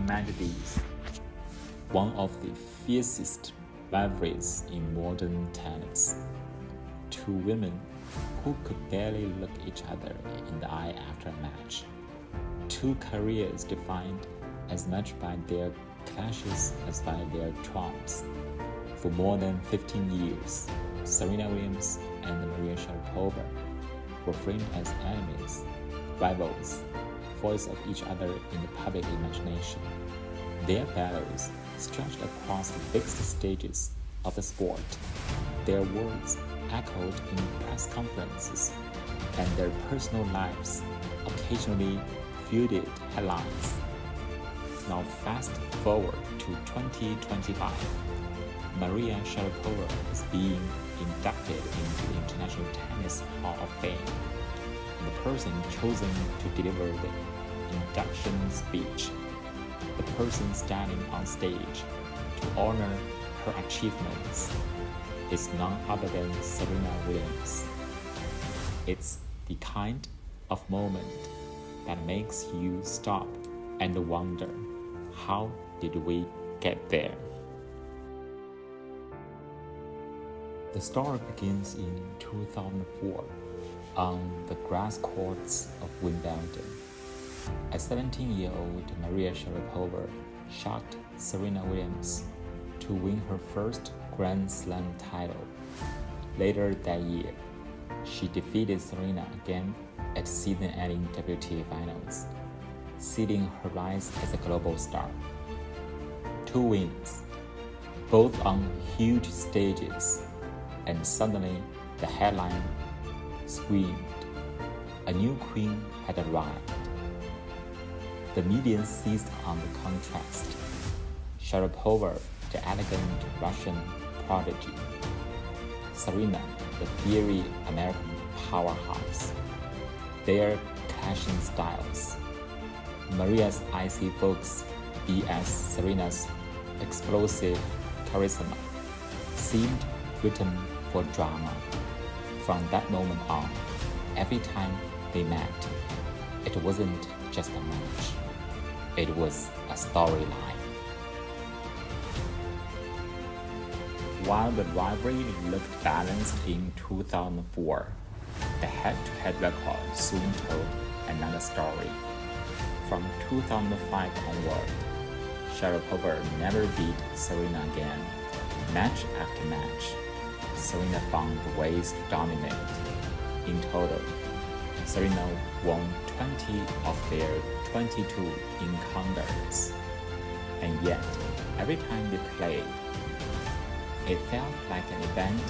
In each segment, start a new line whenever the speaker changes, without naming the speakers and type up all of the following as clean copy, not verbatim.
imagine this. One of the fiercest rivalries in modern tennis. Two women who could barely look each other in the eye after a match. Two careers defined as much by their clashes as by their triumphs. For more than 15 years, Serena Williams and Maria Sharapova were framed as enemies, rivals, foes of each other in the public imagination. Their battles stretched across the biggest stages of the sport. Their words echoed in press conferences, and their personal lives occasionally fueled headlines. Now fast forward to 2025. Maria Sharapova is being inducted into the International Tennis Hall of Fame, and the person chosen to deliver the induction speech, the person standing on stage to honor her achievements, is none other than Serena Williams. It's the kind of moment that makes you stop and wonder, how did we get there? The story begins in 2004 on the grass courts of Wimbledon. A 17-year-old Maria Sharapova shocked Serena Williams to win her first Grand Slam title. Later that year, she defeated Serena again at season-ending WTA Finals, sealing her rise as a global star. Two wins, both on huge stages, and suddenly the headline screamed, a new queen had arrived. The media seized on the contrast. Sharapova, the elegant Russian prodigy. Serena, the fiery American powerhouse. Their clashing styles. Maria's icy focus vs Serena's explosive charisma seemed written for drama. From that moment on, every time they met, it wasn't just a match, it was a storyline. While the rivalry looked balanced in 2004, the head-to-head record soon told another story. From 2005 onward, Sharapova never beat Serena again. Match after match, Serena found ways to dominate. In total, Serena won 20 of their 22 encounters. And yet, every time they played, it felt like an event.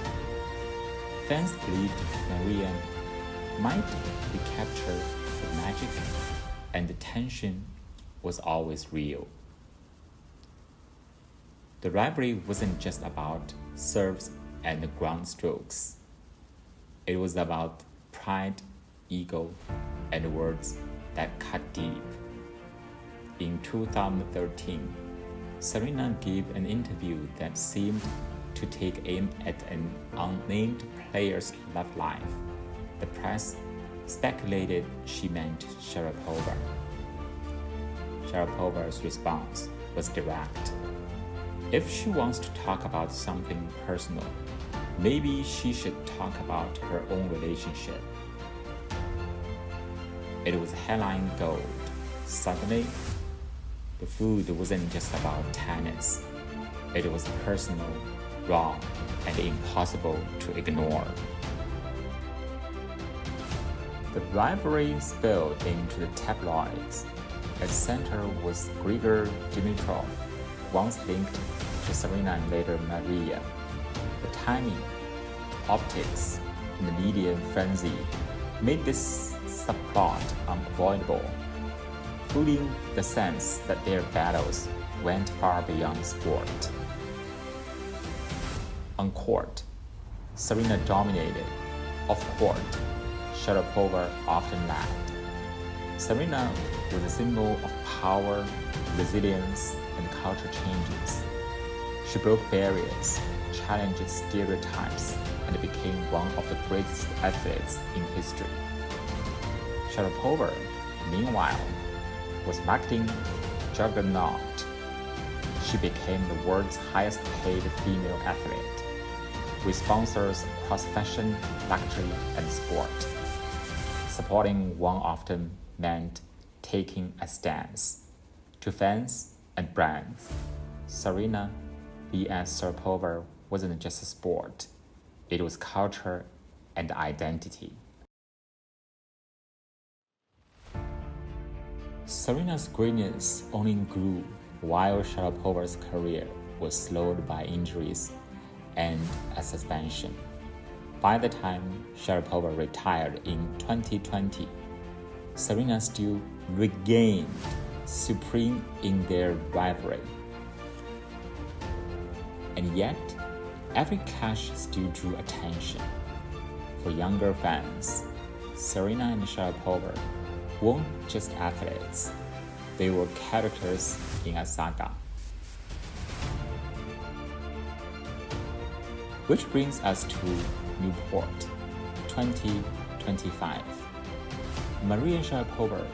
Fans believed Maria might recapture the magic, and the tension was always real. The rivalry wasn't just about serves and ground strokes. It was about pride, ego, and words that cut deep. In 2013, Serena gave an interview that seemed to take aim at an unnamed player's love life. The press speculated she meant Sharapova. Sharapova's response was direct. If she wants to talk about something personal, maybe she should talk about her own relationship. It was headline gold. Suddenly, the feud wasn't just about tennis. It was personal, raw, and impossible to ignore. The rivalry spilled into the tabloids. At the center was Grigor Dimitrov, once linked to Serena and later Maria. The timing, optics, and the media frenzy made this subplot unavoidable, fooling the sense that their battles went far beyond sport. On court, Serena dominated. Off court, Sharapova often lagged. Serena was a symbol of power, resilience, and culture changes. She broke barriers, challenged stereotypes, and became one of the greatest athletes in history. Sharapova, meanwhile, was marketing juggernaut. She became the world's highest paid female athlete, with sponsors across fashion, luxury, and sport. Supporting one of them meant taking a stance. To fans and brands, Serena vs. Sharapova wasn't just a sport, it was culture and identity. Serena's greatness only grew while Sharapova's career was slowed by injuries and a suspension. By the time Sharapova retired in 2020, Serena still regained supreme in their rivalry. And yet, every clash still drew attention. For younger fans, Serena and Sharapova weren't just athletes, they were characters in a saga. Which brings us to Newport, 2025. Maria Sharapova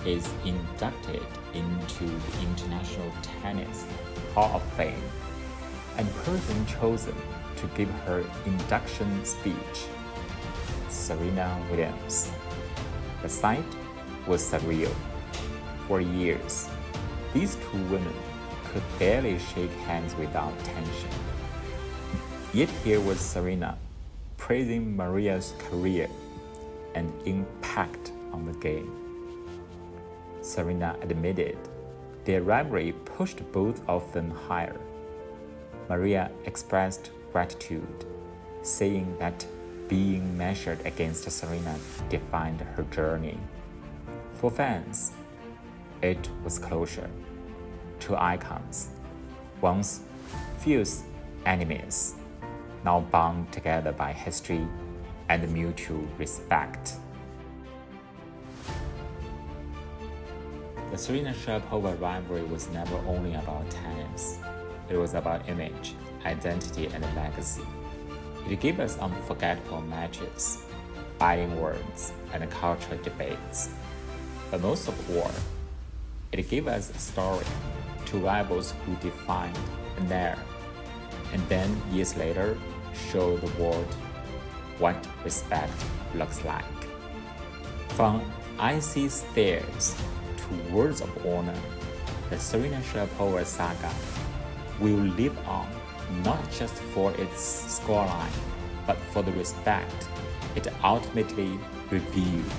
is inducted into the International Tennis Hall of Fame, and person chosen to give her induction speech, Serena Williams. The sight was surreal. For years, these two women could barely shake hands without tension. Yet here was Serena praising Maria's career and impact on the game. Serena admitted their rivalry pushed both of them higher. Maria expressed gratitude, saying that being measured against Serena defined her journey. For fans, it was closure. Two icons, once fierce enemies, now bound together by history and mutual respect. The Serena-Sharapova rivalry was never only about tennis. It was about image, identity, and legacy. It gave us unforgettable matches, biting words, and cultural debates. But most of all, it gave us a story, two rivals who defined an era, and then years later show the world what respect looks like. From icy stares to words of honor, the Serena-Sharapova saga will live on not just for its scoreline, but for the respect it ultimately revealed.